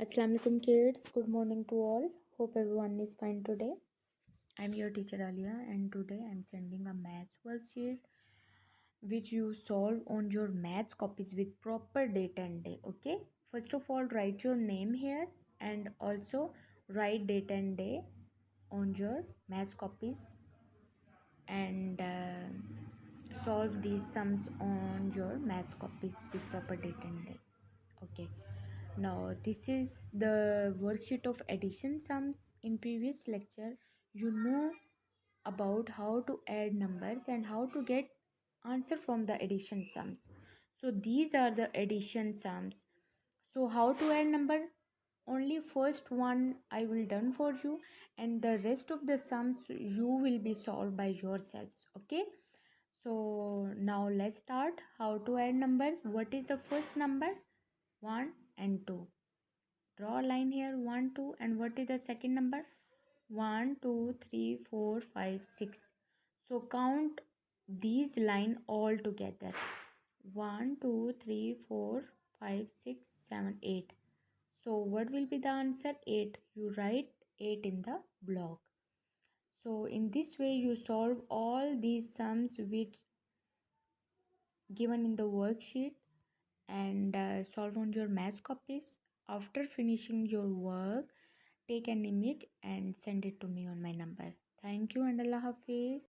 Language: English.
Assalamu alaikum kids, good morning to all. Hope everyone is fine today. I'm your teacher Alia and today I'm sending a maths worksheet which you solve on your maths copies with proper date and day. Okay, first of all write your name here and also write date and day on your maths copies and solve these sums on your maths copies with proper date and day. Okay, now this is the worksheet of addition sums. In previous lecture you know about how to add numbers and how to get answer from the addition sums. So these are the addition sums. So how to add number, only first one I will done for you and the rest of the sums you will be solved by yourselves. Okay, so now let's start. How to add number. What is the first number? 1 and 2. Draw a line here. 1 2. And what is the second number? 1 2 3 4 5 6. So count these line all together. 1 2 3 4 5 6 7 8. So what will be the answer? 8. You write 8 in the block. So in this way you solve all these sums which given in the worksheet and solve on your maths copies. After finishing your work, take an image and send it to me on my number. Thank you and Allah Hafiz.